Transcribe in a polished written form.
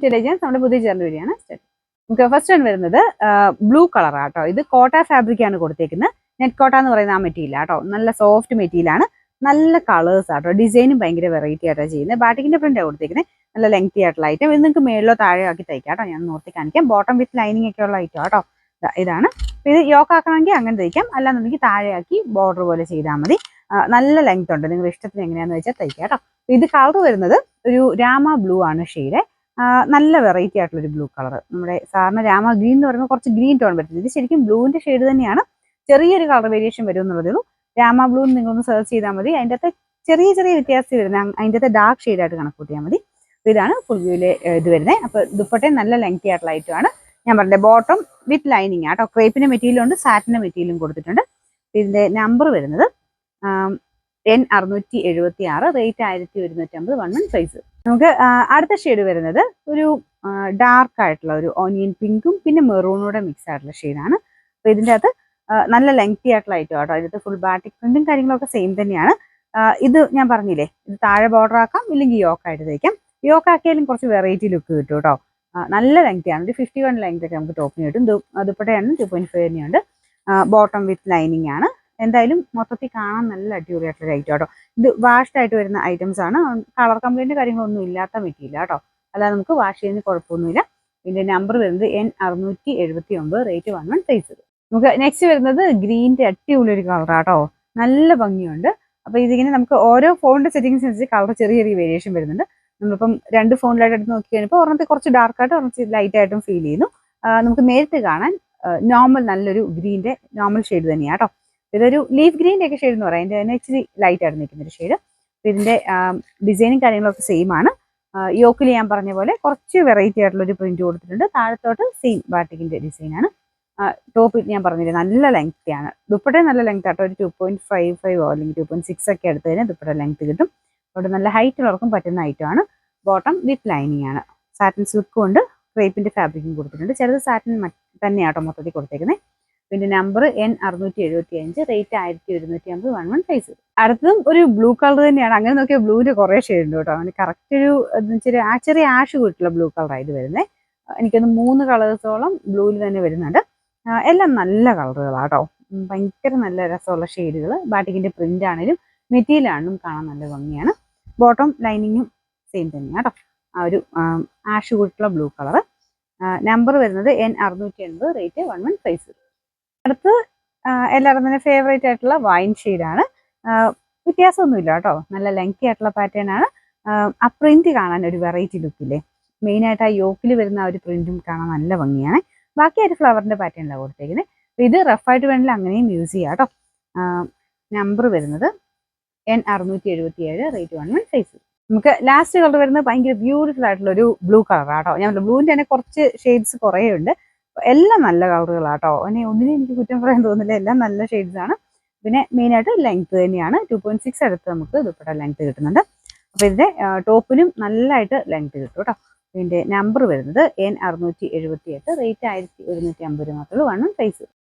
To legends. നമ്മുടെ പുതിയ journal വഴിയാണ് സ്റ്റാർട്ട്. നമുക്ക് ഫസ്റ്റ് വൺ വരുന്നത് ബ്ലൂ കളറാണ് കേട്ടോ. ഇത് കോട്ട ഫാബ്രിക് ആണ് കൊടുത്തേക്കുന്നത്. നെറ്റ് കോട്ട എന്ന് പറയുന്ന ആ മെറ്റീരിയൽ കേട്ടോ. നല്ല സോഫ്റ്റ് മെറ്റീരിയലാണ്. നല്ല കളേഴ്സ് ആട്ടോ. ഡിസൈനും ഭയങ്കര വെറൈറ്റി ആയിട്ടാണ് ചെയ്യുന്നത്. ബാറ്റിക്കിന്റെ പ്രിന്റ് കൊടുത്തേക്കുന്നത്. നല്ല ലെങ്തി ആയിട്ടുള്ള ഐറ്റം. ഇത് നിങ്ങൾക്ക് മേളിലോ താഴെയോ ആക്കി തയ്ക്കാം കേട്ടോ. ഞാൻ നോർത്തി കാണിക്കാം. ബോട്ടം വിത്ത് ലൈനിങ് ഒക്കെ ഉള്ള ഐറ്റം കേട്ടോ. ഇതാണ്. ഇത് യോക്ക് ആക്കണമെങ്കിൽ അങ്ങനെ തയ്ക്കാം, അല്ലാന്നുണ്ടെങ്കിൽ താഴെയാക്കി ബോർഡർ പോലെ ചെയ്താൽ മതി. നല്ല ലെങ്ത് ഉണ്ട്. നിങ്ങളുടെ ഇഷ്ടത്തിന് എങ്ങനെയാണെന്ന് വെച്ചാൽ തയ്ക്കാം കേട്ടോ. ഇത് കളർ വരുന്നത് ഒരു രാമ ബ്ലൂ ആണ് ഷെയ്ഡ്. നല്ല വെറൈറ്റി ആയിട്ടുള്ള ഒരു ബ്ലൂ കളർ. നമ്മുടെ സാറിന് രാമ ഗ്രീൻ എന്ന് പറയുമ്പോൾ കുറച്ച് ഗ്രീൻ ടോൺ വരുന്നത്. ഇത് ശരിക്കും ബ്ലൂവിന്റെ ഷെയ്ഡ് തന്നെയാണ്. ചെറിയൊരു കളർ വേരിയേഷൻ വരും എന്നുള്ളതേ ഉള്ളൂ. രാമ ബ്ലൂ നിങ്ങളൊന്ന് സെർച്ച് ചെയ്താൽ മതി. അതിൻ്റെ അകത്ത് ചെറിയ ചെറിയ വ്യത്യാസം വരുന്നത്. അതിൻ്റെ അകത്ത് ഡാർക്ക് ഷെയ്ഡായിട്ട് കണക്കൂട്ടിയാൽ മതി. ഇതാണ് ഫുൾ വ്യൂവിലെ ഇത് വരുന്നത്. അപ്പോൾ ദുപ്പട്ടയും നല്ല ലെങ്തി ആയിട്ടുള്ള ഐറ്റമാണ്. ഞാൻ പറഞ്ഞത് ബോട്ടം വിത്ത് ലൈനിങ് ആട്ടോ. ക്രേപ്പിന്റെ മെറ്റീരിയലും ഉണ്ട്, സാറ്റിന്റെ മെറ്റീരിയലും കൊടുത്തിട്ടുണ്ട്. ഇതിന്റെ നമ്പർ വരുന്നത് N676, റേറ്റ് 1150, 1 സൈസ്. നമുക്ക് അടുത്ത ഷെയ്ഡ് വരുന്നത് ഒരു ഡാർക്ക് ആയിട്ടുള്ള ഒരു ഓനിയൻ പിങ്കും പിന്നെ മെറൂണൂടെ മിക്സ് ആയിട്ടുള്ള ഷെയ്ഡാണ്. അപ്പൊ ഇതിൻ്റെ അകത്ത് നല്ല ലെങ്തി ആയിട്ടുള്ള ഐറ്റം ആട്ടോ. ഇതിന്റെ ഫുൾ ബാറ്റിക് പ്രിന്റും കാര്യങ്ങളൊക്കെ സെയിം തന്നെയാണ്. ഇത് ഞാൻ പറഞ്ഞില്ലേ, ഇത് താഴെ ബോർഡർ ആക്കാം, ഇല്ലെങ്കിൽ യോക്കായിട്ട് തയ്ക്കാം. യോക്ക് ആക്കിയാലും കുറച്ച് വെറൈറ്റി ലുക്ക് കിട്ടും കേട്ടോ. നല്ല ലെങ്തിയാണ്. ഒരു 51 ലെങ്ത് ഒക്കെ നമുക്ക് ടോപ്പിന് കിട്ടും. ദുപ്പട്ടയാണ് 2.5 തന്നെയുണ്ട്. ബോട്ടം വിത്ത് ലൈനിങ് ആണ്. എന്തായാലും മൊത്തത്തിൽ കാണാൻ നല്ല അടിപൊളിയായിട്ടുള്ള ഐറ്റം കേട്ടോ. ഇത് വാഷ്ഡ് ആയിട്ട് വരുന്ന ഐറ്റംസ് ആണ്. കളർ കംപ്ലൈന്റ് കാര്യങ്ങളൊന്നും ഇല്ലാത്ത മെറ്റീരിയൽ കേട്ടോ. അല്ലാതെ നമുക്ക് വാഷ് ചെയ്യുന്നതിന് കുഴപ്പമൊന്നുമില്ല. ഇതിന്റെ നമ്പർ വരുന്നത് N679, റേറ്റ് 11 സൈസ്. നമുക്ക് നെക്സ്റ്റ് വരുന്നത് ഗ്രീൻ്റെ അടിപൊളി ഒരു കളർ കേട്ടോ. നല്ല ഭംഗിയുണ്ട്. അപ്പൊ ഇതിങ്ങനെ നമുക്ക് ഓരോ ഫോണിന്റെ സെറ്റിംഗ്സ് അനുസരിച്ച് കളർ ചെറിയ ചെറിയ വേരിയേഷൻ വരുന്നുണ്ട്. നമ്മളിപ്പം 2 ഫോണിലായിട്ട് എടുത്ത് നോക്കി കഴിഞ്ഞപ്പോൾ ഒരെണ്ണത്തിൽ കുറച്ച് ഡാർക്കായിട്ടും ഒരെണ്ണത്തിൽ ലൈറ്റ് ആയിട്ടും ഫീൽ ചെയ്യുന്നു. നമുക്ക് നേരിട്ട് കാണാൻ നോർമൽ നല്ലൊരു ഗ്രീൻ്റെ നോർമൽ ഷെയ്ഡ് തന്നെയാണ് കേട്ടോ. ഇതൊരു ലീഫ് ഗ്രീൻ്റെ ഒക്കെ ഷെയ്ഡ് എന്ന് പറയാം. അതിൻ്റെ തന്നെ ഇച്ചിരി ലൈറ്റ് ആയിട്ട് നിൽക്കുന്ന ഒരു ഷെയ്ഡ്. ഇതിന്റെ ഡിസൈനും കാര്യങ്ങളൊക്കെ സെയിം ആണ്. യോക്കിൽ ഞാൻ പറഞ്ഞ പോലെ കുറച്ച് വെറൈറ്റി ആയിട്ടുള്ള ഒരു പ്രിന്റ് കൊടുത്തിട്ടുണ്ട്. താഴത്തോട്ട് സെയിം ബാറ്റിക്കിന്റെ ഡിസൈനാണ്. ടോപ്പ് ഞാൻ പറഞ്ഞില്ലേ നല്ല ലെങ്തി ആണ്. ദുപ്പട്ട നല്ല ലെങ്ത് ആട്ടോ. ഒരു 2.55 അല്ലെങ്കിൽ 2.6 ഒക്കെ എടുത്ത് കഴിഞ്ഞാൽ ദുപ്പട്ട ലെങ്ത് കിട്ടും. അവിടെ നല്ല ഹൈറ്റുള്ളവർക്കും പറ്റുന്ന ഐറ്റമാണ്. ബോട്ടം വിത്ത് ലൈനിങ് ആണ്. സാറ്റിൻ സിൽക്കും ഉണ്ട്, ക്രേപ്പിന്റെ ഫാബ്രിക്കും കൊടുത്തിട്ടുണ്ട്. ചിലത് സാറ്റിൻ തന്നെയാട്ടോ മൊത്തത്തിൽ കൊടുത്തേക്കുന്നത്. പിന്നെ നമ്പർ N675, റേറ്റ് 1150, 1 സൈസ്. അടുത്തതും ഒരു ബ്ലൂ കളർ തന്നെയാണ്. അങ്ങനെ നോക്കിയാൽ ബ്ലൂവിന്റെ കുറേ ഷെയ്ഡ് ഉണ്ട് കേട്ടോ. അങ്ങനെ കറക്റ്റ് ഒരു ചെറിയ ആഷ് കൂട്ടുള്ള ബ്ലൂ കളറായിട്ട് വരുന്നത്. എനിക്കൊന്ന് 3 കളേഴ്സോളം ബ്ലൂവിൽ തന്നെ വരുന്നുണ്ട്. എല്ലാം നല്ല കളറുകളാട്ടോ. ഭയങ്കര നല്ല രസമുള്ള ഷെയ്ഡുകൾ. ബാറ്റിക്കിന്റെ പ്രിന്റ് ആണെങ്കിലും മെറ്റീരിയൽ ആണെങ്കിലും കാണാൻ നല്ല ഭംഗിയാണ്. ബോട്ടം ലൈനിങ്ങും സെയിം തന്നെയാണ് കേട്ടോ. ആ ഒരു ആഷ് കൂട്ടുള്ള ബ്ലൂ കളർ. നമ്പർ വരുന്നത് N680, റേറ്റ് 11 സൈസ്. അടുത്ത് എല്ലാവരും തന്നെ ഫേവറേറ്റ് ആയിട്ടുള്ള വൈൻ ഷെയ്ഡാണ്. വ്യത്യാസമൊന്നുമില്ല കേട്ടോ. നല്ല ലെങ്തി ആയിട്ടുള്ള പാറ്റേൺ ആണ്. ആ പ്രിന്റ് കാണാൻ ഒരു വെറൈറ്റി ലുക്കില്ലേ. മെയിനായിട്ട് ആ യോക്കിൽ വരുന്ന ആ ഒരു പ്രിന്റും കാണാൻ നല്ല ഭംഗിയാണ്. ബാക്കി ഒരു ഫ്ലവറിന്റെ പാറ്റേണിലാണ് കൊടുത്തേക്കുന്നത്. അപ്പോൾ ഇത് റഫായിട്ട് വേണമെങ്കിൽ അങ്ങനെയും യൂസ് ചെയ്യാം കേട്ടോ. നമ്പർ വരുന്നത് N677, റേറ്റ് 11 സൈസ്. നമുക്ക് ലാസ്റ്റ് കളർ വരുന്നത് ഭയങ്കര ബ്യൂട്ടിഫുൾ ആയിട്ടുള്ള ഒരു ബ്ലൂ കളറാട്ടോ. ഞാൻ ബ്ലൂവിന്റെ തന്നെ കുറച്ച് ഷെയ്ഡ്സ് കുറേ ഉണ്ട്. എല്ലാം നല്ല കളറുകളാട്ടോ. അതിനെ ഒന്നിനും എനിക്ക് കുറ്റം പറയാൻ തോന്നില്ല. എല്ലാം നല്ല ഷെയ്ഡ്സ് ആണ്. പിന്നെ മെയിനായിട്ട് ലെങ്ത് തന്നെയാണ്. 2.6 അടുത്ത് നമുക്ക് ദുപ്പട്ട ലെങ്ത് കിട്ടുന്നുണ്ട്. അപ്പോൾ ഇതിന്റെ ടോപ്പിനും നല്ലതായിട്ട് ലെങ്ത് കിട്ടും കേട്ടോ. ഇതിന്റെ നമ്പർ വരുന്നത് N678, റേറ്റ് 1150 മാത്രമേ ഉള്ളൂ. 1 സൈസ്.